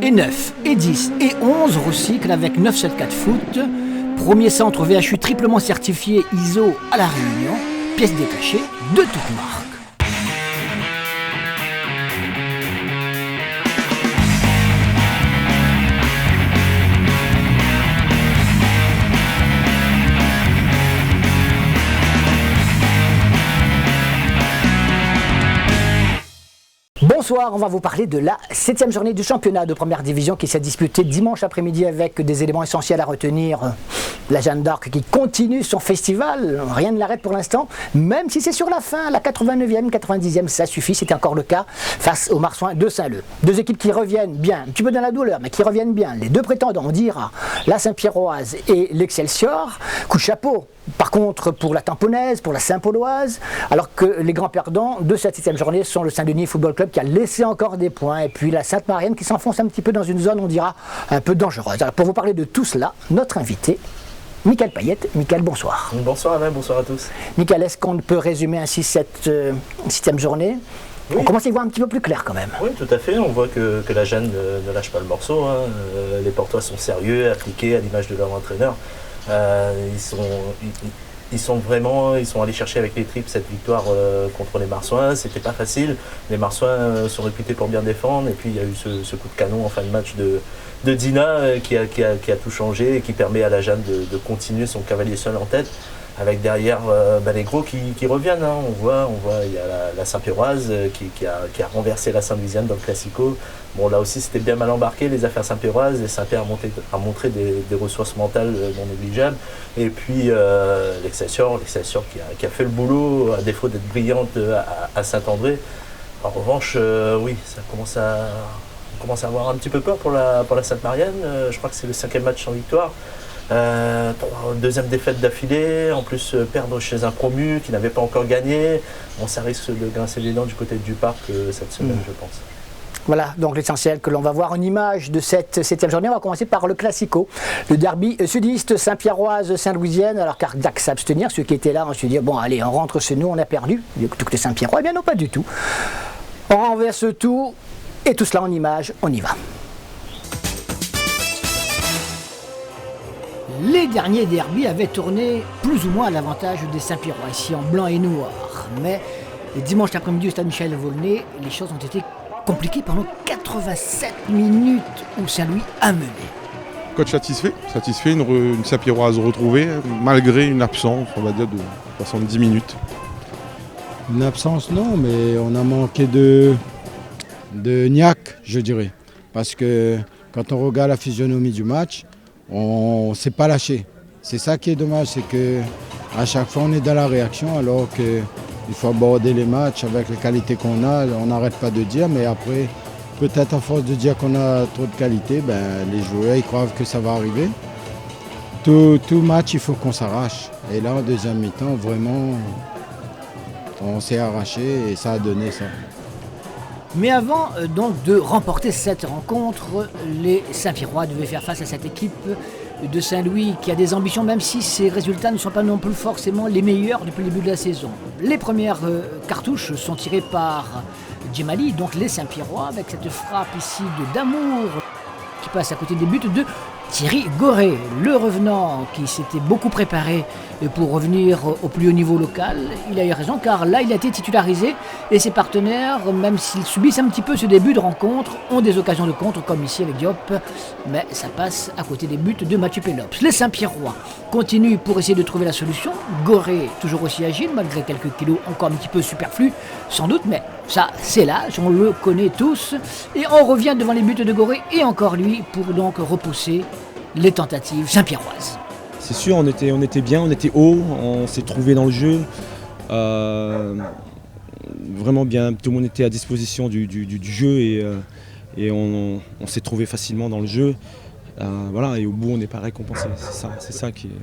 et 9, et 10, et 11 recyclent avec 974 foot. Premier centre VHU triplement certifié ISO à La Réunion. Pièce détachée de toute marque. Bonsoir, on va vous parler de la 7e journée du championnat de première division qui s'est disputée dimanche après-midi avec des éléments essentiels à retenir. La Jeanne d'Arc qui continue son festival, rien ne l'arrête pour l'instant, même si c'est sur la fin, la 89e, 90e, ça suffit, c'était encore le cas face aux Marsouins de Saint-Leu. Deux équipes qui reviennent bien, un petit peu dans la douleur, mais qui reviennent bien. Les deux prétendants, on dira, la Saint-Pierroise et l'Excelsior. Coup de chapeau, par contre, pour la Tamponnaise, pour la Saint-Pauloise, alors que les grands perdants de cette 7e journée sont le Saint-Denis Football Club qui a laissé encore des points, et puis la Sainte-Marienne qui s'enfonce un petit peu dans une zone, on dira, un peu dangereuse. Alors, pour vous parler de tout cela, notre invité, Michael Payette. Michael, bonsoir. Bonsoir Alain, bonsoir à tous. Michael, est-ce qu'on peut résumer ainsi cette 7e journée ? Oui. On commence à y voir un petit peu plus clair quand même. Oui, tout à fait. On voit que la Jeanne ne lâche pas le morceau. Les Portois sont sérieux, appliqués à l'image de leur entraîneur. Ils sont allés chercher avec les tripes cette victoire contre les Marsouins. C'était pas facile. Les Marsouins sont réputés pour bien défendre. Et puis il y a eu ce coup de canon en fin de match de Dina qui a tout changé et qui permet à la Jeanne de continuer son cavalier seul en tête. Avec derrière les gros qui reviennent. On voit il y a la Saint-Pierroise qui a renversé la Saint-Louisiane dans le Classico. Bon, là aussi c'était bien mal embarqué les affaires Saint-Pierroise, et Saint-Pierre a montré des ressources mentales non négligeables. Et puis l'Excelsior qui a fait le boulot à défaut d'être brillante à Saint-André. En revanche, oui, on commence à avoir un petit peu peur pour la Sainte-Marienne. Je crois que c'est le 5e match sans victoire. Deuxième défaite d'affilée, en plus perdre chez un promu qui n'avait pas encore gagné. Bon, ça risque de grincer les dents du côté du parc cette semaine, je pense. Voilà, donc l'essentiel que l'on va voir en image de cette 7e journée. On va commencer par le Classico, le derby sudiste Saint-Pierroise, Saint-Louisienne. Alors Cardac s'abstenir, ceux qui étaient là, on se dit bon allez, on rentre chez nous, on a perdu. Du côté Saint-Pierrois, eh bien non, pas du tout. On renverse tout, et tout cela en image, on y va. Les derniers derbys avaient tourné plus ou moins à l'avantage des Saint-Pierrois, ici en blanc et noir. Mais le dimanche après-midi au stade Michel-Volnay, les choses ont été compliquées pendant 87 minutes où Saint-Louis a mené. Coach satisfait, une Saint-Pierroise retrouvée, malgré une absence, on va dire, de 70 minutes. Une absence, non, mais on a manqué de niaque, je dirais. Parce que quand on regarde la physionomie du match, on ne s'est pas lâché. C'est ça qui est dommage, c'est qu'à chaque fois on est dans la réaction, alors qu'il faut aborder les matchs avec les qualités qu'on a. On n'arrête pas de dire, mais après, peut-être à force de dire qu'on a trop de qualité, les joueurs ils croient que ça va arriver. Tout match, il faut qu'on s'arrache. Et là, en deuxième mi-temps, vraiment, on s'est arraché et ça a donné ça. Mais avant donc de remporter cette rencontre, les Saint-Pierrois devaient faire face à cette équipe de Saint-Louis qui a des ambitions, même si ses résultats ne sont pas non plus forcément les meilleurs depuis le début de la saison. Les premières cartouches sont tirées par Djemali, donc les Saint-Pierrois, avec cette frappe ici d'Amour qui passe à côté des buts de Thierry Goré, le revenant qui s'était beaucoup préparé pour revenir au plus haut niveau local. Il a eu raison car là il a été titularisé et ses partenaires, même s'ils subissent un petit peu ce début de rencontre, ont des occasions de contre comme ici avec Diop, mais ça passe à côté des buts de Mathieu Pélops. Les Saint-Pierrois continuent pour essayer de trouver la solution. Goré toujours aussi agile malgré quelques kilos encore un petit peu superflus sans doute, mais ça c'est l'âge, on le connaît tous, et on revient devant les buts de Goré et encore lui pour donc repousser les tentatives Saint-Pierroises. C'est sûr, on était bien, on était haut, on s'est trouvé dans le jeu, vraiment bien, tout le monde était à disposition du jeu et on s'est trouvé facilement dans le jeu. Voilà, et au bout on n'est pas récompensé, c'est ça qui est...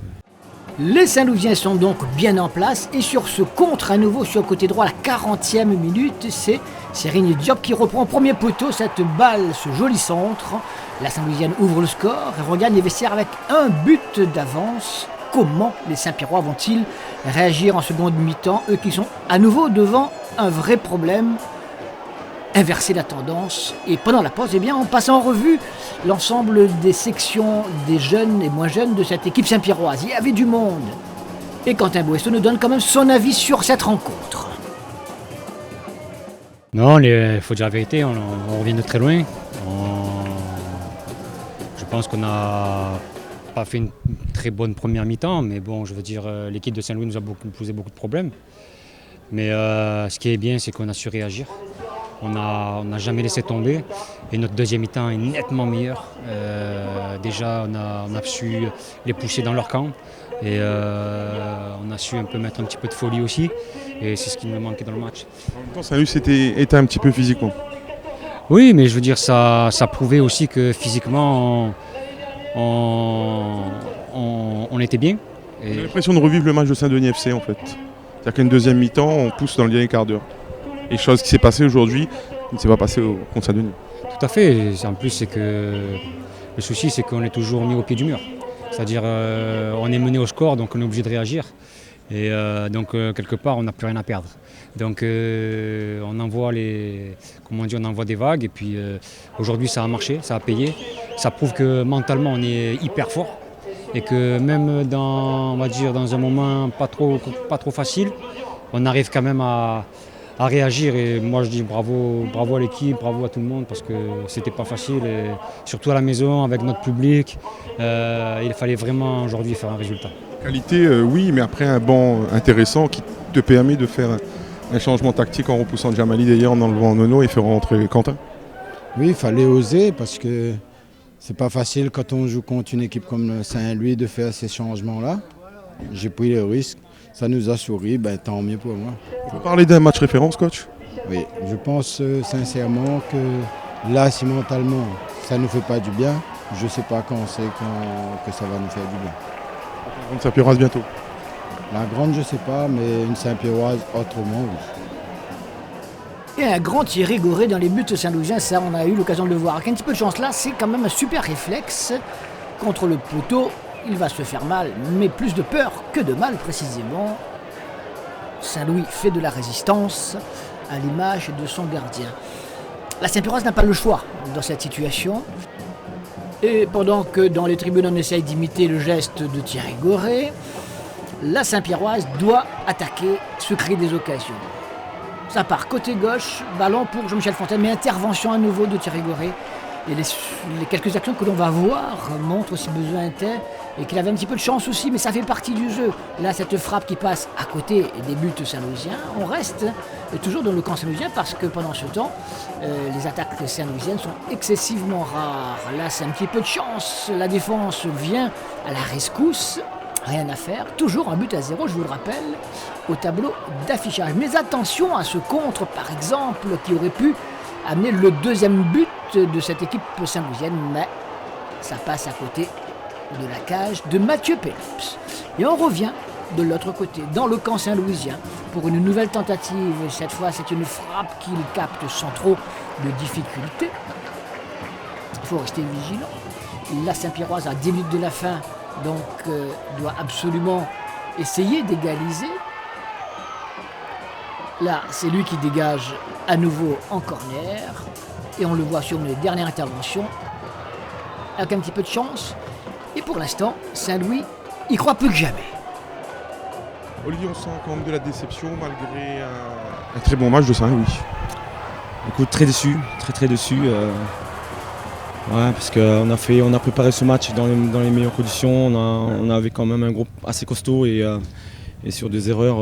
Les Saint-Louisiens sont donc bien en place et sur ce contre à nouveau sur le côté droit, la 40e minute, c'est Serigne Diop qui reprend au premier poteau cette balle, ce joli centre. La Saint-Louisienne ouvre le score et regagne les vestiaires avec un but d'avance. Comment les Saint-Pierrois vont-ils réagir en seconde mi-temps, eux qui sont à nouveau devant un vrai problème? inverser la tendance. Et pendant la pause, eh bien, on passe en revue l'ensemble des sections des jeunes et moins jeunes de cette équipe Saint-Pierroise. Il y avait du monde. Et Quentin Boisseau nous donne quand même son avis sur cette rencontre. Non, il faut dire la vérité, on revient de très loin. Je pense qu'on n'a pas fait une très bonne première mi-temps, mais bon, je veux dire, l'équipe de Saint-Louis nous a posé beaucoup de problèmes. Mais ce qui est bien, c'est qu'on a su réagir. On n'a jamais laissé tomber et notre deuxième mi-temps est nettement meilleur. Déjà, on a su les pousser dans leur camp et on a su un peu mettre un petit peu de folie aussi. Et c'est ce qui nous manquait dans le match. En même temps, Saint-Louis était un petit peu physiquement. Oui, mais je veux dire, ça prouvait aussi que physiquement, on était bien. J'ai l'impression de revivre le match de Saint-Denis FC en fait. C'est-à-dire qu'une deuxième mi-temps, on pousse dans le dernier quart d'heure. Et chose qui s'est passée aujourd'hui, qui ne s'est pas passée contre Saint-Denis. Tout à fait. En plus, c'est que le souci, c'est qu'on est toujours mis au pied du mur. C'est-à-dire, on est mené au score, donc on est obligé de réagir. Et donc, quelque part, on n'a plus rien à perdre. Donc, on envoie on envoie des vagues. Et puis, aujourd'hui, ça a marché, ça a payé. Ça prouve que mentalement, on est hyper fort. Et que même dans un moment pas trop facile, on arrive quand même à réagir. Et moi, je dis bravo à l'équipe, bravo à tout le monde, parce que c'était pas facile. Et surtout à la maison, avec notre public, il fallait vraiment aujourd'hui faire un résultat. Qualité, oui, mais après un banc intéressant qui te permet de faire un changement tactique en repoussant Djamali d'ailleurs, en enlevant Nono et faire rentrer Quentin. Oui, il fallait oser parce que c'est pas facile quand on joue contre une équipe comme Saint-Louis de faire ces changements-là. J'ai pris le risque, ça nous a souri, tant mieux pour moi. On peut parler d'un match référence, coach? Oui, je pense sincèrement que là, si mentalement ça ne nous fait pas du bien, je ne sais pas quand c'est que ça va nous faire du bien. On Saint-Pierroise bientôt. La grande, je ne sais pas, mais une Saint-Pierroise autrement, oui. Et un grand Thierry Goré dans les buts saint-louisiens, ça on a eu l'occasion de le voir. Avec un petit peu de chance là, c'est quand même un super réflexe. Contre le poteau, il va se faire mal, mais plus de peur que de mal précisément. Saint-Louis fait de la résistance à l'image de son gardien. La Saint-Pierroise n'a pas le choix dans cette situation. Et pendant que dans les tribunes on essaye d'imiter le geste de Thierry Goré, la Saint-Pierroise doit attaquer, se créer des occasions. Ça part côté gauche, ballon pour Jean-Michel Fontaine, mais intervention à nouveau de Thierry Goré. Et les quelques actions que l'on va voir montrent si besoin était, et qu'il avait un petit peu de chance aussi, mais ça fait partie du jeu. Là, cette frappe qui passe à côté des buts saint-louisiens, on reste toujours dans le camp saint-louisien parce que pendant ce temps, les attaques saint-louisiennes sont excessivement rares. Là, c'est un petit peu de chance. La défense vient à la rescousse. Rien à faire, toujours un but à 0, je vous le rappelle, au tableau d'affichage. Mais attention à ce contre, par exemple, qui aurait pu amener le deuxième but de cette équipe saint-louisienne, mais ça passe à côté de la cage de Mathieu Pelops. Et on revient de l'autre côté, dans le camp saint-louisien, pour une nouvelle tentative. Cette fois, c'est une frappe qu'il capte sans trop de difficulté. Il faut rester vigilant. La Saint-Pierroise, à 10 minutes de la fin, donc doit absolument essayer d'égaliser. Là, c'est lui qui dégage à nouveau en corner. Et on le voit sur les dernières interventions. Avec un petit peu de chance. Et pour l'instant, Saint-Louis y croit plus que jamais. Olivier, on sent quand même de la déception malgré un très bon match de Saint-Louis. Écoute, très déçu, très déçu. Ouais, parce qu'on a préparé ce match dans les meilleures conditions. On avait quand même un groupe assez costaud et sur des erreurs,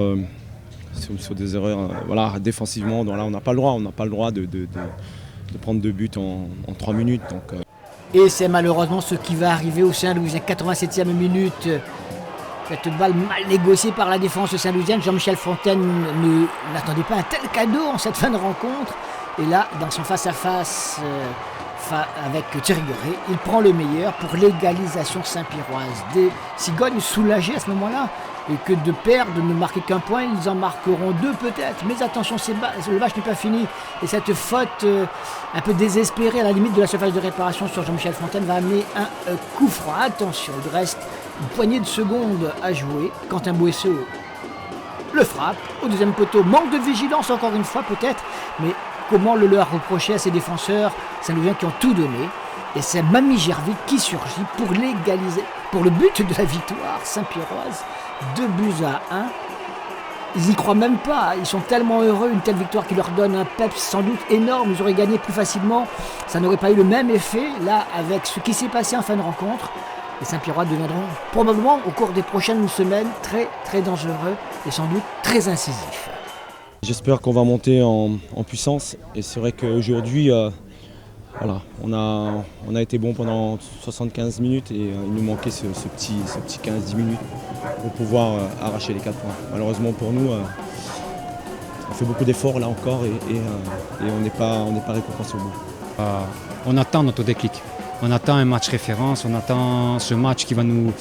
voilà, défensivement. Donc là, on n'a pas le droit de prendre 2 buts en 3 minutes. Donc, Et c'est malheureusement ce qui va arriver au Saint-Louisien. 87e minute. Cette balle mal négociée par la défense saint-louisienne. Jean-Michel Fontaine n'attendait pas un tel cadeau en cette fin de rencontre. Et là, dans son face-à-face avec Thierry Goré, il prend le meilleur pour l'égalisation saint-pierroise. Des Cigognes soulagés à ce moment-là. Et que de perdre, de ne marquer qu'un point, ils en marqueront 2 peut-être. Mais attention, le match n'est pas fini. Et cette faute un peu désespérée à la limite de la surface de réparation sur Jean-Michel Fontaine va amener un coup franc. Attention, il reste une poignée de secondes à jouer. Quentin Boisseau le frappe au deuxième poteau. Manque de vigilance encore une fois peut-être. Mais comment le leur reprocher à ses défenseurs saint-louisiens qui ont tout donné. Et c'est Mamie Gervais qui surgit pour l'égaliser, pour le but de la victoire saint-pierroise, 2-1. Ils n'y croient même pas, ils sont tellement heureux, une telle victoire qui leur donne un peps sans doute énorme, ils auraient gagné plus facilement, ça n'aurait pas eu le même effet. Là, avec ce qui s'est passé en fin de rencontre, les Saint-Pierrois deviendront probablement au cours des prochaines semaines très très dangereux et sans doute très incisifs. J'espère qu'on va monter en puissance et c'est vrai qu'aujourd'hui, voilà, on a été bon pendant 75 minutes et il nous manquait ce petit 15-10 minutes pour pouvoir arracher les 4 points. Malheureusement pour nous, on fait beaucoup d'efforts là encore et on n'est pas récompensé au bout. On attend notre déclic. On attend un match référence, on attend ce match qui va nous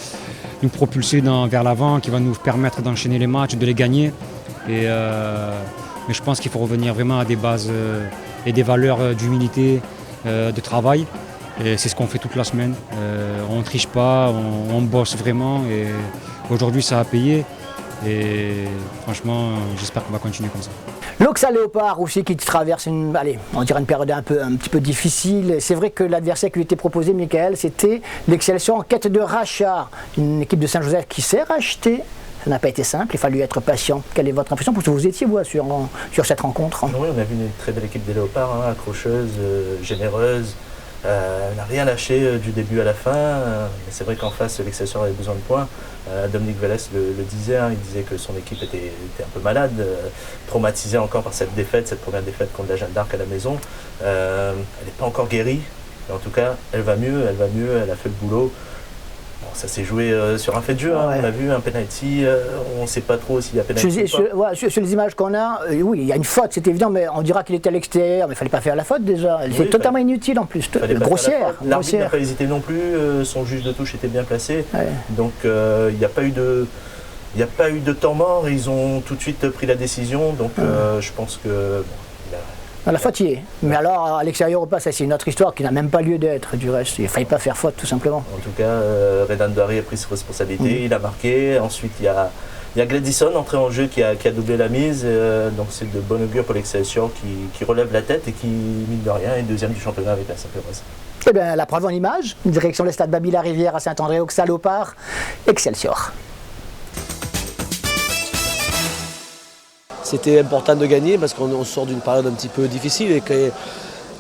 propulser vers l'avant, qui va nous permettre d'enchaîner les matchs, de les gagner. Mais je pense qu'il faut revenir vraiment à des bases et des valeurs d'humilité, de travail. Et c'est ce qu'on fait toute la semaine. On ne triche pas, on bosse vraiment. Et aujourd'hui, ça a payé. Et franchement, j'espère qu'on va continuer comme ça. L'Auxerre Léopard aussi qui traverse une période un petit peu difficile. C'est vrai que l'adversaire qui lui était proposé, Michael, c'était l'Excelsior en quête de rachat. Une équipe de Saint-Joseph qui s'est rachetée. Ça n'a pas été simple, il a fallu être patient. Quelle est votre impression? Parce que vous étiez sur cette rencontre. Oui, on a vu une très belle équipe des Léopards, accrocheuse, généreuse. Elle n'a rien lâché du début à la fin. Mais c'est vrai qu'en face, l'Excelsior avait besoin de points. Dominique Vallès le disait, il disait que son équipe était un peu malade, traumatisée encore par cette première défaite contre la Jeanne d'Arc à la maison. Elle n'est pas encore guérie, mais en tout cas, elle va mieux, elle a fait le boulot. Bon, ça s'est joué sur un fait de jeu, on a vu un penalty, on ne sait pas trop s'il y a penalty ou pas. Sur les images qu'on a, oui, il y a une faute, c'est évident, mais on dira qu'il était à l'extérieur, mais il ne fallait pas faire la faute déjà. Elle était totalement inutile en plus, grossière. L'arbitre n'a pas hésité non plus, son juge de touche était bien placé, donc il n'y a pas eu de temps mort, ils ont tout de suite pris la décision, donc je pense que... La faute y est. Mais alors, à l'extérieur ou pas, ça c'est une autre histoire qui n'a même pas lieu d'être du reste. Il ne fallait pas faire faute, tout simplement. En tout cas, Redan Dari a pris ses responsabilités, il a marqué. Ensuite, il y a Gladysson, entré en jeu, qui a doublé la mise. Donc c'est de bon augure pour l'Excelsior qui relève la tête et qui, mine de rien, est deuxième du championnat avec la Saint-Pierroise. Eh bien, la preuve en image, direction le stade Baby-la-Rivière à Saint-André, Auxerre Léopard, Excelsior. C'était important de gagner parce qu'on sort d'une période un petit peu difficile et que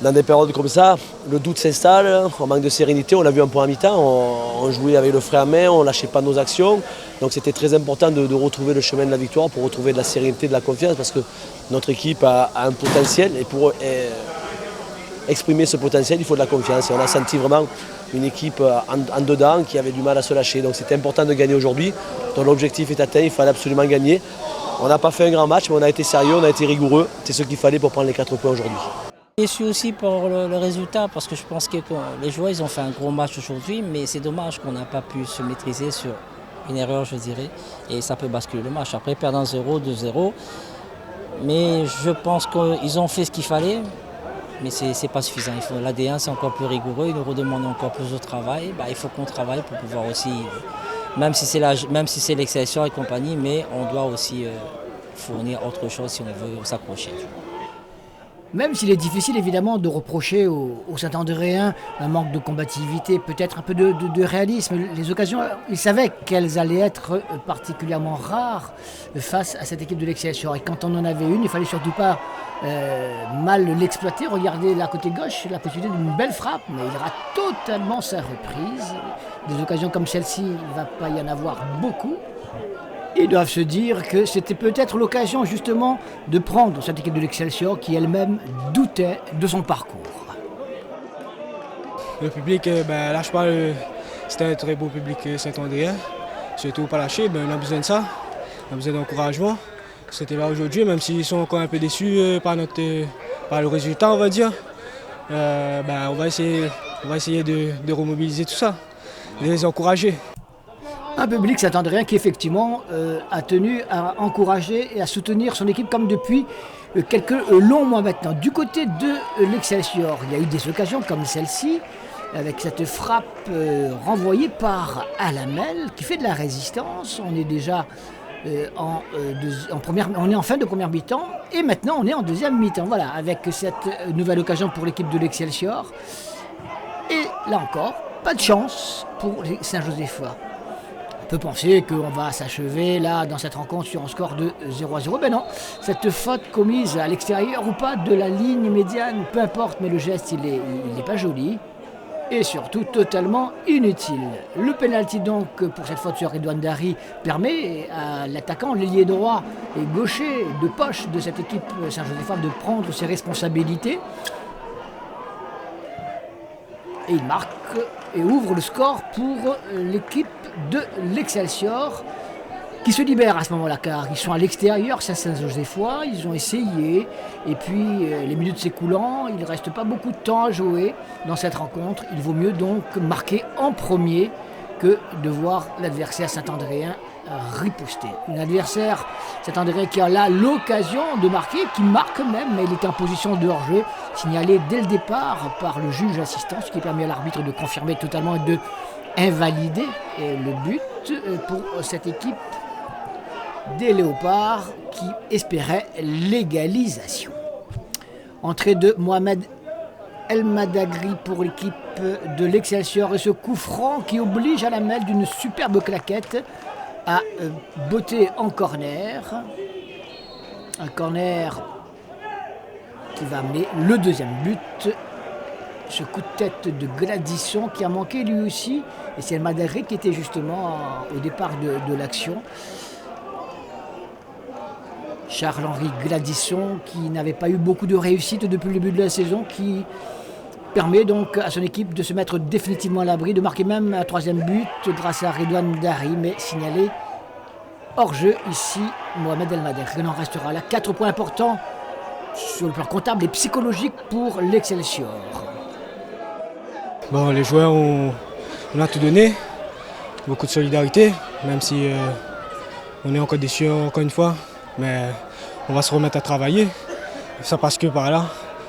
dans des périodes comme ça, le doute s'installe, on manque de sérénité, on l'a vu un peu à mi-temps, on jouait avec le frein à main, on ne lâchait pas nos actions. Donc c'était très important de retrouver le chemin de la victoire pour retrouver de la sérénité, de la confiance parce que notre équipe a un potentiel et pour exprimer ce potentiel, il faut de la confiance. Et on a senti vraiment une équipe en dedans qui avait du mal à se lâcher. Donc c'était important de gagner aujourd'hui. Donc l'objectif est atteint, il fallait absolument gagner. On n'a pas fait un grand match, mais on a été sérieux, on a été rigoureux. C'est ce qu'il fallait pour prendre les 4 points aujourd'hui. Je suis aussi pour le résultat parce que je pense que les joueurs ils ont fait un gros match aujourd'hui, mais c'est dommage qu'on n'a pas pu se maîtriser sur une erreur, je dirais, et ça peut basculer le match. Après, perdre 1-0, 2-0, mais je pense qu'ils ont fait ce qu'il fallait, mais c'est pas suffisant. L'AD1 c'est encore plus rigoureux, il nous redemande encore plus de travail. Il faut qu'on travaille pour pouvoir aussi... Même si c'est l'Excelsior et compagnie, mais on doit aussi fournir autre chose si on veut s'accrocher. Même s'il est difficile évidemment de reprocher aux Saint-Andréens un manque de combativité, peut-être un peu de réalisme, les occasions, ils savaient qu'elles allaient être particulièrement rares face à cette équipe de l'Excelsior. Et quand on en avait une, il ne fallait surtout pas mal l'exploiter. Regardez la côté gauche, la possibilité d'une belle frappe, mais il rate totalement sa reprise. Des occasions comme celle-ci, il ne va pas y en avoir beaucoup. Ils doivent se dire que c'était peut-être l'occasion justement de prendre cette équipe de l'Excelsior qui elle-même doutait de son parcours. Le public, lâche pas, c'était un très beau public saint-andréen. Surtout pas lâcher, on a besoin de ça, on a besoin d'encouragement. C'était là aujourd'hui, même s'ils sont encore un peu déçus par le résultat, on va dire. On va essayer de remobiliser tout ça, de les encourager. Un public saint-andréen qui effectivement a tenu à encourager et à soutenir son équipe comme depuis quelques longs mois maintenant. Du côté de l'Excelsior, il y a eu des occasions comme celle-ci, avec cette frappe renvoyée par Alamel qui fait de la résistance. On est déjà on est en fin de première mi-temps et maintenant on est en deuxième mi-temps. Voilà, avec cette nouvelle occasion pour l'équipe de l'Excelsior. Et là encore, pas de chance pour les Saint-Josephois. On peut penser qu'on va s'achever là dans cette rencontre sur un score de 0-0. Ben non, cette faute commise à l'extérieur ou pas de la ligne médiane, peu importe, mais le geste il est pas joli. Et surtout totalement inutile. Le pénalty donc pour cette faute sur Redouane Dari permet à l'attaquant, l'ailier droit et gaucher de poche de cette équipe Saint-Josephoise de prendre ses responsabilités. Et il marque et ouvre le score pour l'équipe de l'Excelsior qui se libère à ce moment-là car ils sont à l'extérieur, Saint-Josephois, ils ont essayé et puis les minutes s'écoulant, il ne reste pas beaucoup de temps à jouer dans cette rencontre. Il vaut mieux donc marquer en premier que de voir l'adversaire Saint-Andréen riposter. Un adversaire Saint-Andréen qui a là l'occasion de marquer, qui marque même, mais il était en position de hors-jeu, signalé dès le départ par le juge assistant, ce qui permet à l'arbitre de confirmer totalement et de invalider le but pour cette équipe des Léopards qui espérait l'égalisation. Entrée de Mohamed El Madagri pour l'équipe de l'Excelsior et ce coup franc qui oblige à la mêle d'une superbe claquette à botter en corner. Un corner qui va amener le deuxième but. Ce coup de tête de Gladysson qui a manqué lui aussi. Et c'est El Madagri qui était justement au départ de l'action. Charles-Henri Gladysson qui n'avait pas eu beaucoup de réussite depuis le début de la saison, qui permet donc à son équipe de se mettre définitivement à l'abri, de marquer même un troisième but grâce à Redouane Dari, mais signalé hors jeu ici Mohamed El Madagri. Il en restera là 4 points importants sur le plan comptable et psychologique pour l'Excelsior. Bon, les joueurs on a tout donné, beaucoup de solidarité, même si on est encore déçus encore une fois. Mais on va se remettre à travailler. Ça passe que par là,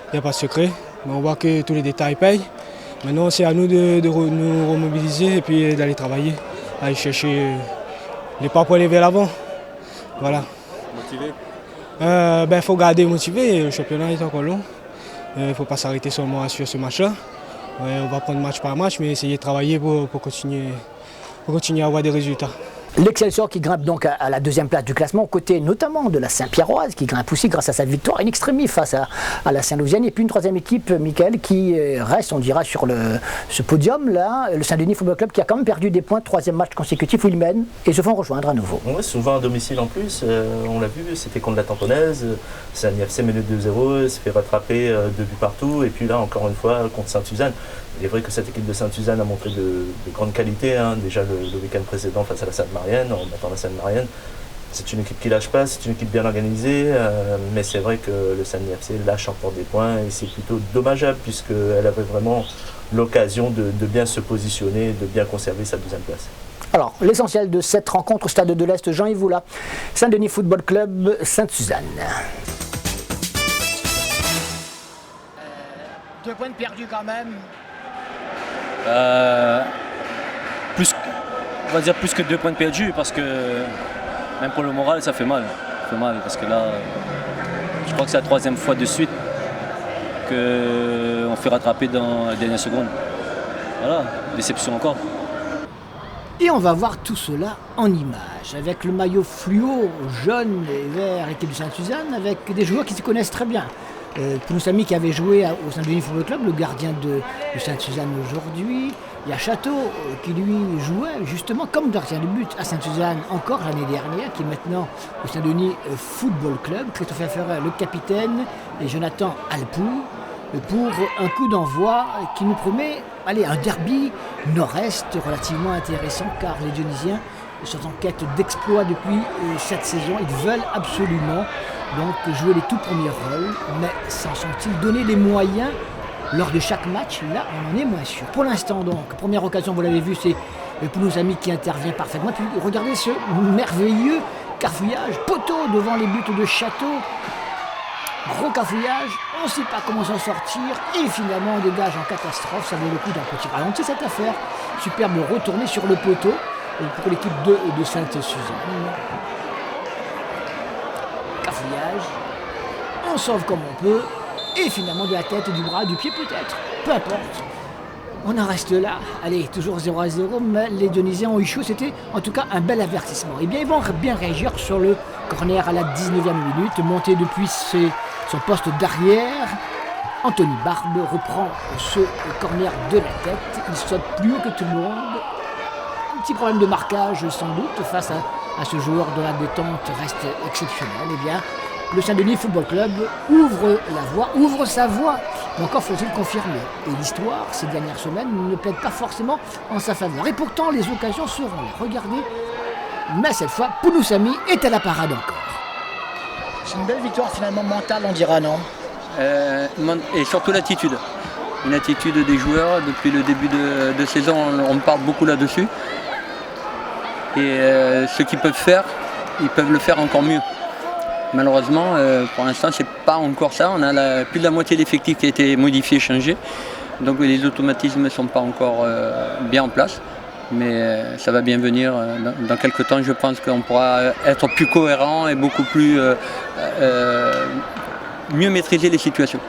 il n'y a pas de secret. Mais on voit que tous les détails payent. Maintenant, c'est à nous de nous remobiliser et puis d'aller travailler, aller chercher les pas pour aller vers l'avant. Voilà. Motivé faut garder motivé. Le championnat est encore long. Il ne faut pas s'arrêter seulement sur ce match-là. On va prendre match par match, mais essayer de travailler pour continuer à avoir des résultats. L'Excelsior qui grimpe donc à la deuxième place du classement, aux côtés notamment de la Saint-Pierroise qui grimpe aussi grâce à sa victoire in extremis face à la Saint-Louisienne. Et puis une troisième équipe, Mickaël, qui reste, on dira, sur ce podium-là, le Saint-Denis Football Club qui a quand même perdu des points, troisième match consécutif où ils mènent et se font rejoindre à nouveau. Ouais, souvent à domicile en plus, on l'a vu, c'était contre la Tamponnaise, Saint-Denis FC menait 2-0, s'est fait rattraper 2 buts partout, et puis là encore une fois contre Sainte-Suzanne. Il est vrai que cette équipe de Sainte-Suzanne a montré de grandes qualités, déjà le week-end précédent face à la Sainte-Marienne, en battant la Sainte-Marienne. C'est une équipe qui lâche pas, c'est une équipe bien organisée, mais c'est vrai que le Saint-Denis FC lâche encore des points et c'est plutôt dommageable puisqu'elle avait vraiment l'occasion de bien se positionner, de bien conserver sa deuxième place. Alors, l'essentiel de cette rencontre au Stade de l'Est, Jean-Yves Voula, Saint-Denis Football Club, Sainte-Suzanne. 2 points perdus quand même. On va dire plus que 2 points perdus parce que même pour le moral ça fait mal. Ça fait mal parce que là je crois que c'est la 3e fois de suite qu'on fait rattraper dans la dernière seconde. Voilà, déception encore. Et on va voir tout cela en images, avec le maillot fluo, jaune et vert, équipe de Sainte-Suzanne, avec des joueurs qui se connaissent très bien. Pouloussami qui avait joué au Saint-Denis Football Club, le gardien de Sainte-Suzanne aujourd'hui. Il y a Château qui lui jouait justement comme gardien de but à Sainte-Suzanne encore l'année dernière, qui est maintenant au Saint-Denis Football Club. Christopher Ferrer, le capitaine, et Jonathan Alpou pour un coup d'envoi qui nous promet un derby nord-est relativement intéressant car les Dionysiens sont en quête d'exploits depuis cette saison. Ils veulent absolument donc jouer les tout premiers rôles, mais s'en sont-ils donné les moyens lors de chaque match? Là, on en est moins sûr. Pour l'instant, donc, première occasion, vous l'avez vu, c'est Pouloussami qui intervient parfaitement. Puis regardez ce merveilleux cafouillage, poteau devant les buts de Château. Gros cafouillage, on ne sait pas comment s'en sortir et finalement on dégage en catastrophe. Ça vaut le coup d'un petit ralenti cette affaire. Superbe retournée sur le poteau pour l'équipe de Sainte-Suzanne. bafouillage, on sauve comme on peut, et finalement de la tête, du bras, du pied peut-être, peu importe. On en reste là, allez, toujours 0-0, mais les Dionysiens ont eu chaud, c'était en tout cas un bel avertissement. Et bien ils vont bien réagir sur le corner à la 19e minute, monté depuis son poste d'arrière. Anthony Barbe reprend ce corner de la tête, il saute plus haut que tout le monde. Un petit problème de marquage sans doute face à ce joueur dont la détente reste exceptionnelle. Eh bien, le Saint-Denis Football Club ouvre sa voie, mais encore faut-il confirmer. Et l'histoire, ces dernières semaines, ne plaide pas forcément en sa faveur. Et pourtant, les occasions seront là. Regardez, mais cette fois, Pounousami est à la parade encore. C'est une belle victoire finalement mentale, on dira, non? Et surtout l'attitude. Une attitude des joueurs. Depuis le début de saison, on parle beaucoup là-dessus. Et ce qu'ils peuvent faire, ils peuvent le faire encore mieux. Malheureusement, pour l'instant, c'est pas encore ça. On a plus de la moitié de l'effectif qui a été modifié, changé. Donc les automatismes ne sont pas encore bien en place. Mais ça va bien venir. Dans quelques temps, je pense qu'on pourra être plus cohérent et beaucoup plus mieux maîtriser les situations.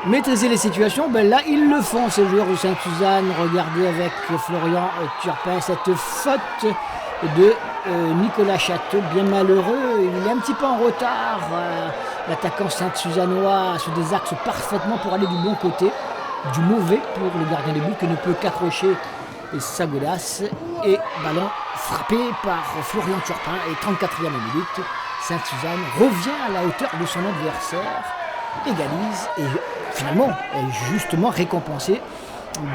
Maîtriser les situations, ben là ils le font ces joueurs de Sainte-Suzanne. Regardez avec Florian Turpin cette faute de Nicolas Château, bien malheureux, il est un petit peu en retard, l'attaquant Sainte-Suzannois sur des axes parfaitement pour aller du bon côté, du mauvais pour le gardien de but que ne peut qu'accrocher Sagodas, et ballon frappé par Florian Turpin, et 34e minute, Sainte-Suzanne revient à la hauteur de son adversaire, égalise et finalement est justement récompensé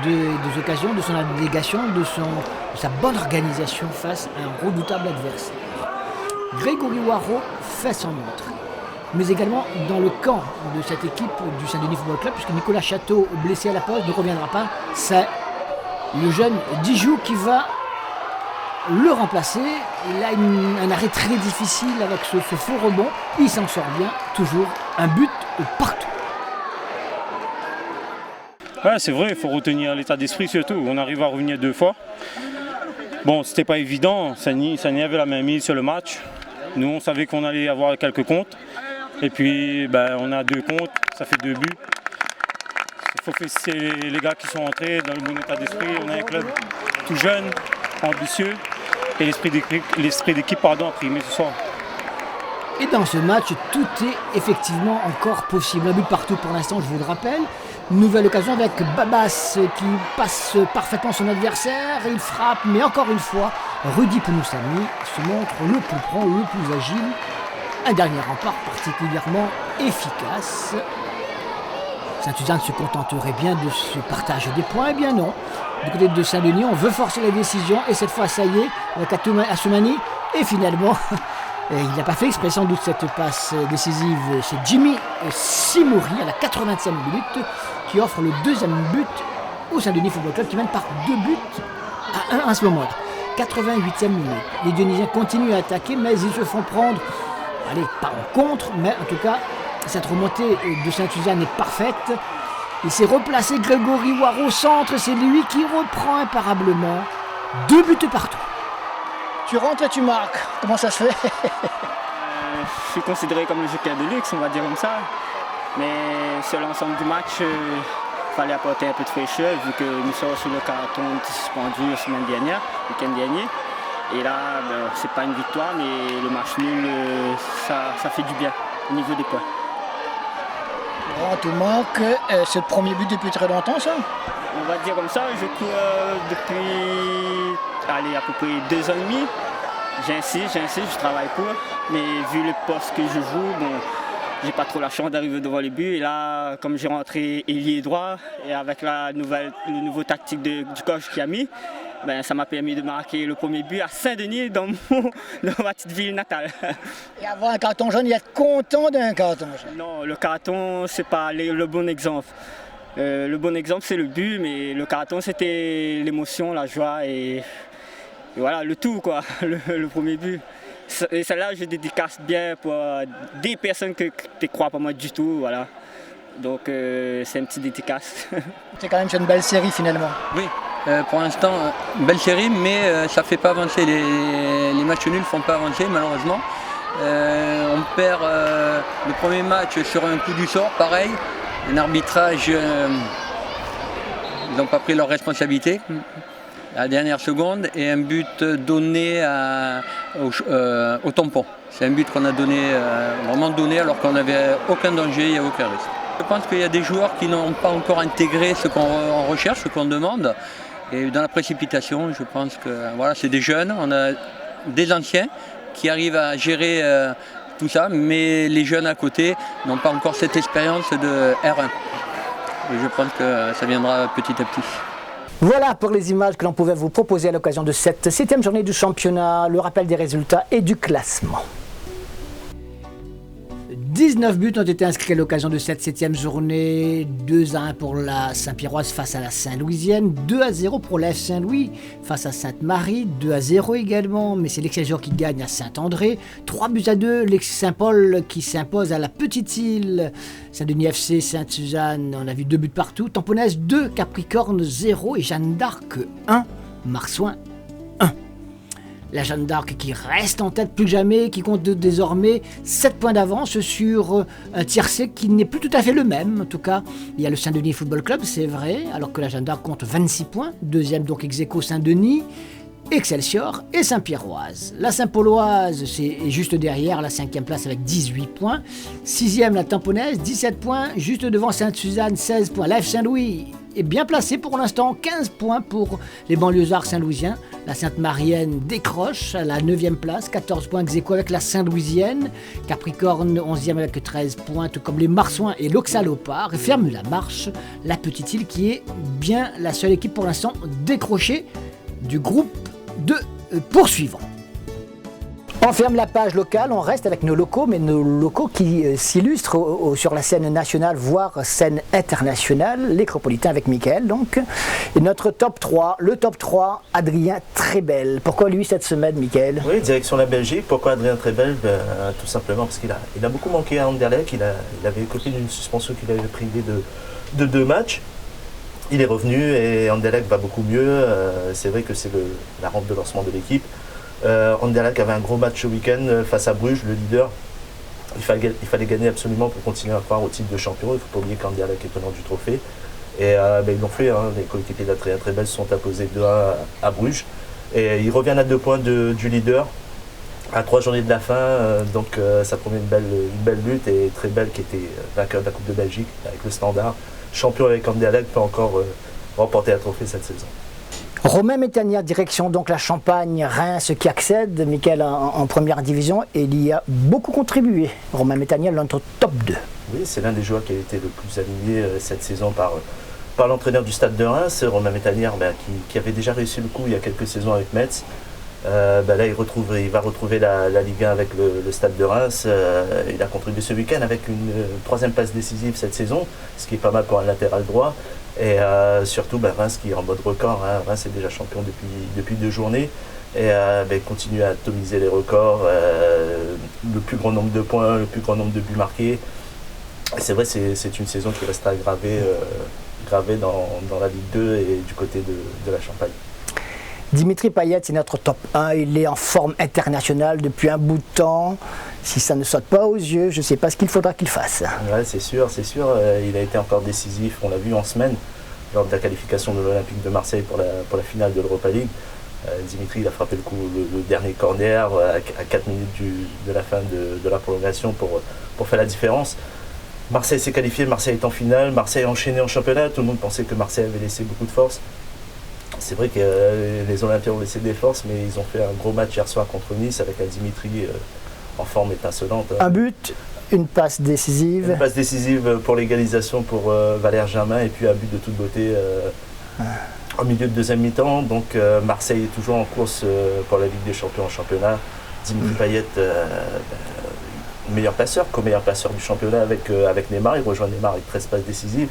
des occasions, de son abnégation, de sa bonne organisation face à un redoutable adversaire. Grégory Waro fait son entrée, mais également dans le camp de cette équipe du Saint-Denis Football Club, puisque Nicolas Château, blessé à la pause, ne reviendra pas. C'est le jeune Dijou qui va le remplacer. Il a un arrêt très difficile avec ce faux rebond. Il s'en sort bien, toujours un but partout. Ouais, c'est vrai, il faut retenir l'état d'esprit surtout. On arrive à revenir 2 fois. Bon, c'était pas évident, Sani avait la main mise sur le match. Nous, on savait qu'on allait avoir quelques comptes. Et puis, on a 2 comptes, ça fait 2 buts. Il faut féliciter les gars qui sont entrés dans le bon état d'esprit. On a un club tout jeune, ambitieux. Et l'esprit d'équipe a primé ce soir. Et dans ce match, tout est effectivement encore possible. Un but partout pour l'instant, je vous le rappelle. Nouvelle occasion avec Babas qui passe parfaitement son adversaire. Il frappe, mais encore une fois, Rudy Pounousami se montre le plus prompt, le plus agile. Un dernier rempart particulièrement efficace. Sainte-Suzanne se contenterait bien de ce partage des points. Eh bien non. Du côté de Saint-Denis, on veut forcer la décision. Et cette fois, ça y est, avec Assoumani. Et finalement, il n'a pas fait exprès sans doute cette passe décisive. C'est Jimmy Simouri à la 80e minute qui offre le 2e but au Saint-Denis Football Club qui mène par 2 buts à 1 à ce moment-là. 88e minute. Les Dionysiens continuent à attaquer, mais ils se font prendre, allez, pas en contre, mais en tout cas, cette remontée de Sainte-Suzanne est parfaite. Il s'est replacé Grégory Waro au centre, c'est lui qui reprend imparablement 2 buts partout. Tu rentres et tu marques, comment ça se fait? Je suis considéré comme le joker de luxe, on va dire comme ça. Mais sur l'ensemble du match, il fallait apporter un peu de fraîcheur vu que nous sommes sur le carton suspendu la semaine dernière, le week-end dernier. Et là, c'est pas une victoire, mais le match nul, ça fait du bien au niveau des points. Rentre ou marque, c'est le premier but depuis très longtemps ça? On va dire comme ça, je cours depuis à peu près 2 ans et demi. J'insiste, je travaille pour, mais vu le poste que je joue, bon, j'ai pas trop la chance d'arriver devant les buts. Et là, comme j'ai rentré ailier droit, et avec le nouveau tactique du coach qui a mis, ça m'a permis de marquer le premier but à Saint-Denis dans ma petite ville natale. Et avoir un carton jaune, il être content d'un carton jaune? Non, le carton, c'est pas le bon exemple. Le bon exemple, c'est le but, mais le carton, c'était l'émotion, la joie et voilà, le tout, quoi, le premier but. Et celle-là, je dédicace bien pour des personnes que tu ne crois pas moi du tout, voilà. Donc, c'est une petite dédicace. C'est quand même une belle série, finalement. Oui, pour l'instant, belle série, mais ça ne fait pas avancer. Les matchs nuls ne font pas avancer, malheureusement. On perd le premier match sur un coup du sort, pareil. Un arbitrage, ils n'ont pas pris leur responsabilité à la dernière seconde et un but donné au tampon. C'est un but qu'on a donné, vraiment donné alors qu'on n'avait aucun danger, il n'y a aucun risque. Je pense qu'il y a des joueurs qui n'ont pas encore intégré ce qu'on recherche, ce qu'on demande. Et dans la précipitation, je pense que voilà, c'est des jeunes, on a des anciens qui arrivent à gérer tout ça, mais les jeunes à côté n'ont pas encore cette expérience de R1. Et je pense que ça viendra petit à petit. Voilà pour les images que l'on pouvait vous proposer à l'occasion de cette 7e journée du championnat, le rappel des résultats et du classement. 19 buts ont été inscrits à l'occasion de cette 7e journée, 2-1 pour la Saint-Pierroise face à la Saint-Louisienne, 2-0 pour la F Saint-Louis face à Sainte-Marie, 2-0 également, mais c'est l'Excelsior qui gagne à Saint-André, 3-2, l'Aix-Saint-Paul qui s'impose à la Petite-Île, Saint-Denis FC, Sainte-Suzanne, on a vu 2 buts partout, Tamponnaise 2, Capricorne 0 et Jeanne d'Arc 1, Marsouin 1. La Jeanne d'Arc qui reste en tête plus que jamais, qui compte désormais 7 points d'avance sur un tiercé qui n'est plus tout à fait le même. En tout cas, il y a le Saint-Denis Football Club, c'est vrai, alors que la Jeanne d'Arc compte 26 points. Deuxième donc ex-aequo Saint-Denis, Excelsior et Saint-Pierroise. La Saint-Pauloise, c'est juste derrière la 5e place avec 18 points. 6e la Tamponnaise, 17 points, juste devant Sainte-Suzanne, 16 points. La F Saint-Louis est bien placée pour l'instant, 15 points pour les banlieusards saint-louisiens. La Sainte-Marienne décroche à la 9e place, 14 points ex-aequo avec la Saint-Louisienne. Capricorne 11e avec 13 points, tout comme les Marsouins et l'Auxalopard. Et ferme la marche la Petite-Île qui est bien la seule équipe pour l'instant décrochée du groupe de poursuivants. On ferme la page locale, on reste avec nos locaux, mais nos locaux qui s'illustrent sur la scène nationale, voire scène internationale, l'Écropolitain avec Mickaël donc. Et notre top 3, le top 3, Adrien Trebel. Pourquoi lui cette semaine, Mickaël? Oui, direction la Belgique. Pourquoi Adrien Trebel? Tout simplement parce qu'il a beaucoup manqué à Anderlecht. Il avait écopé d'une suspension qui l'avait privé de 2 matchs. Il est revenu et Anderlecht va beaucoup mieux. C'est vrai que c'est la rampe de lancement de l'équipe. Anderlecht avait un gros match ce week-end face à Bruges, le leader. Il fallait gagner absolument pour continuer à croire au titre de champion. Il ne faut pas oublier qu'Anderlecht est tenant du trophée. Et ils l'ont fait, hein. Les coéquipiers d'Adrien Trebel se sont imposés 2-1 à Bruges. Et ils reviennent à 2 points du leader à 3 journées de la fin. Donc ça promet une belle lutte. Et Trebel, qui était vainqueur de la Coupe de Belgique avec le Standard, champion avec Anderlecht, peut encore remporter un trophée cette saison. Romain Métanière, direction donc la Champagne, Reims qui accède, Mickaël en première division, et il y a beaucoup contribué. Romain Métanière, notre top 2. Oui, c'est l'un des joueurs qui a été le plus aligné cette saison par l'entraîneur du Stade de Reims, Romain Métanière, qui avait déjà réussi le coup il y a quelques saisons avec Metz. Là, il va retrouver la Ligue 1 avec le Stade de Reims. Il a contribué ce week-end avec une 3e passe décisive cette saison, ce qui est pas mal pour un latéral droit. Et surtout Reims qui est en mode record, hein. Reims est déjà champion depuis 2 journées et continue à atomiser les records, le plus grand nombre de points, le plus grand nombre de buts marqués. Et c'est vrai, c'est une saison qui restera gravée dans la Ligue 2 et du côté de la Champagne. Dimitri Payet, c'est notre top 1, il est en forme internationale depuis un bout de temps. Si ça ne saute pas aux yeux, je ne sais pas ce qu'il faudra qu'il fasse. Ouais, c'est sûr. Il a été encore décisif, on l'a vu en semaine, lors de la qualification de l'Olympique de Marseille pour la finale de l'Europa League. Dimitri, il a frappé le dernier corner à 4 minutes de la fin de la prolongation pour faire la différence. Marseille s'est qualifié, Marseille est en finale, Marseille a enchaîné en championnat. Tout le monde pensait que Marseille avait laissé beaucoup de force. C'est vrai que les Olympiens ont laissé des forces, mais ils ont fait un gros match hier soir contre Nice avec un Dimitri en forme étincelante. Un but, une passe décisive. Une passe décisive pour l'égalisation pour Valère Germain et puis un but de toute beauté au milieu de 2e mi-temps. Donc Marseille est toujours en course pour la Ligue des Champions en championnat. Dimitri Payet, meilleur passeur, co-meilleur passeur du championnat avec Neymar. Il rejoint Neymar avec 13 passes décisives.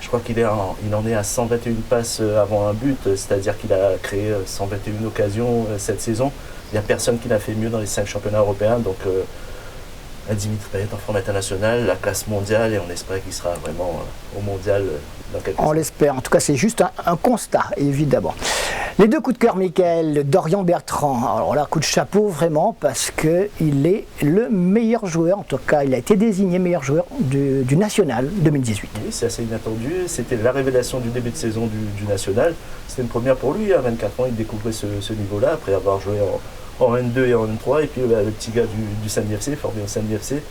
Je crois qu'il en est à 121 passes avant un but, c'est-à-dire qu'il a créé 121 occasions cette saison. Il n'y a personne qui l'a fait mieux dans les 5 championnats européens. Donc Dimitri Payet en forme internationale, la classe mondiale, et on espère qu'il sera vraiment au mondial dans quelques années. On l'espère, en tout cas c'est juste un constat, évidemment. Les deux coups de cœur, Mickaël, Dorian Bertrand. Alors là, coup de chapeau vraiment, parce qu'il est le meilleur joueur, en tout cas, il a été désigné meilleur joueur du National 2018. Oui, c'est assez inattendu. C'était la révélation du début de saison du National. C'était une première pour lui. À 24 ans, il découvrait ce niveau-là, après avoir joué en N2 et en N3. Et puis le petit gars du Samedi FC, formé au Samedi FC,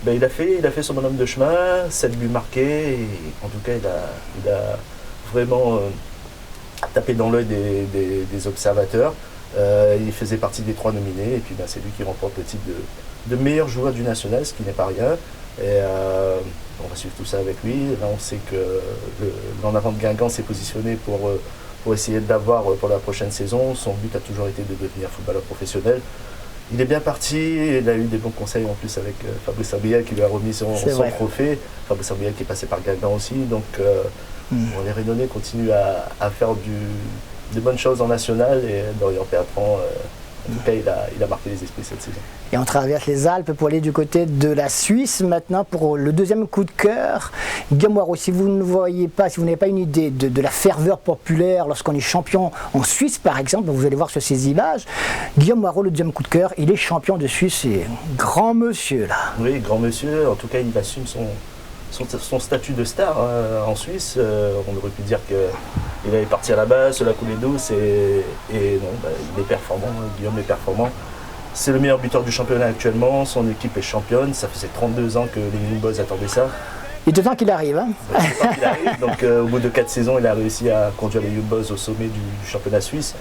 il a fait son bonhomme de chemin, 7 buts marqués. Et en tout cas, il a vraiment tapé dans l'œil des observateurs. Il faisait partie des 3 nominés. Et puis c'est lui qui remporte le titre de meilleur joueur du National, ce qui n'est pas rien. Et on va suivre tout ça avec lui. Là, on sait que l'en avant de Guingamp s'est positionné pour essayer d'avoir pour la prochaine saison. Son but a toujours été de devenir footballeur professionnel. Il est bien parti, il a eu des bons conseils en plus avec Fabrice Abriel qui lui a remis son trophée. Fabrice Abriel qui est passé par Guingamp aussi. Donc les Réunionnais continuent à faire de bonnes choses en national et Dorian Bertrand, en tout cas, il a marqué les esprits cette saison. Et on traverse les Alpes pour aller du côté de la Suisse maintenant pour le deuxième coup de cœur. Guillaume Moirot, si vous n'avez pas une idée de la ferveur populaire lorsqu'on est champion en Suisse par exemple, vous allez voir sur ces images, Guillaume Moirot, le deuxième coup de cœur, il est champion de Suisse, c'est grand monsieur là. Oui, grand monsieur, en tout cas il assume son statut de star en Suisse. On aurait pu dire qu'il avait parti à la base, cela coulait douce et non, il est performant, Guillaume est performant. C'est le meilleur buteur du championnat actuellement, son équipe est championne, ça faisait 32 ans que les Young Boys attendaient ça. Il est temps qu'il arrive. Hein, donc au bout de 4 saisons, il a réussi à conduire les Young Boys au sommet du championnat suisse.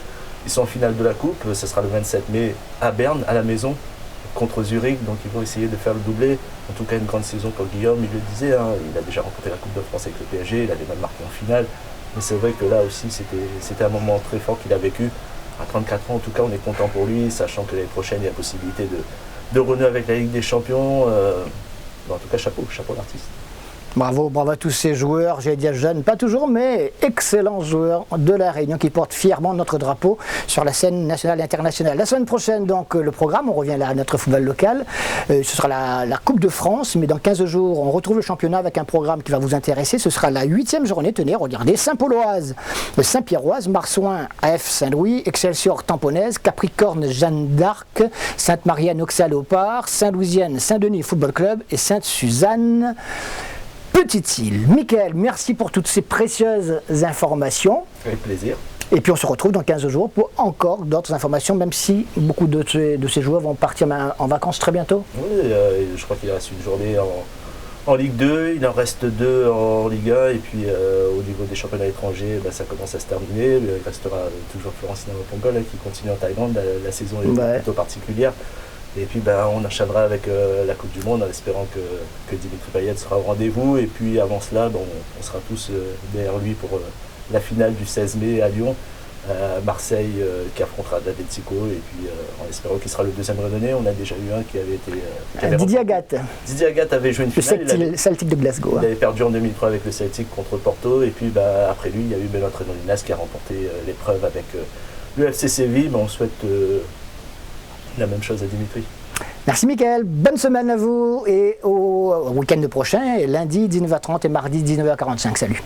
Ils sont en finale de la coupe, ce sera le 27 mai à Berne, à la maison, contre Zurich, donc ils vont essayer de faire le doublé. En tout cas, une grande saison pour Guillaume, il le disait, il a déjà remporté la Coupe de France avec le PSG, il avait même marqué en finale. Mais c'est vrai que là aussi, c'était un moment très fort qu'il a vécu. À 34 ans, en tout cas, on est content pour lui, sachant que l'année prochaine, il y a possibilité de renouer avec la Ligue des Champions. En tout cas, chapeau l'artiste. Bravo à tous ces joueurs, j'allais dire jeunes, pas toujours, mais excellents joueurs de La Réunion qui portent fièrement notre drapeau sur la scène nationale et internationale. La semaine prochaine, donc, le programme, on revient là à notre football local. Ce sera la Coupe de France, mais dans 15 jours, on retrouve le championnat avec un programme qui va vous intéresser. Ce sera la 8e journée, tenez, regardez, Saint-Pauloise, Saint-Pierroise, Marsouin, AF Saint-Louis, Excelsior Tamponnaise, Capricorne, Jeanne d'Arc, Sainte-Marianne, Auxerre-Léopard, Saint-Louisienne, Saint-Denis Football Club et Sainte-Suzanne. Petite-Île. Mickaël, merci pour toutes ces précieuses informations. Avec plaisir. Et puis on se retrouve dans 15 jours pour encore d'autres informations, même si beaucoup de ces joueurs vont partir en vacances très bientôt. Oui, je crois qu'il reste une journée en Ligue 2, il en reste 2 en Ligue 1, et puis au niveau des championnats étrangers, ça commence à se terminer. Il restera toujours Florentine Pongol qui continue en Thaïlande, la saison est plutôt particulière. Et puis on enchaînera avec la Coupe du Monde en espérant que Dimitri Payet sera au rendez-vous. Et puis avant cela, on sera tous derrière lui pour la finale du 16 mai à Lyon. Marseille qui affrontera l'Atlético. Et puis en espérant qu'il sera le deuxième redonné. On a déjà eu un qui avait été... Didier Agathe. Didier Agathe avait joué une finale. Le Celtic de Glasgow. Il avait perdu en 2003 avec le Celtic contre Porto. Et puis après lui, il y a eu Benoît Renolinas qui a remporté l'épreuve avec le FC Séville. On souhaite... la même chose à Dimitri. Merci Mickaël, bonne semaine à vous et au week-end prochain, lundi 19h30 et mardi 19h45. Salut.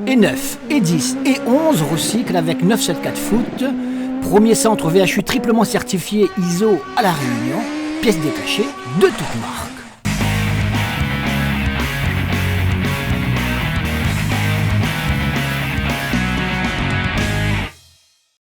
Et 9, et 10, et 11 recyclent avec 974 Foot, premier centre VHU triplement certifié ISO à La Réunion, pièces détachées de toute marque.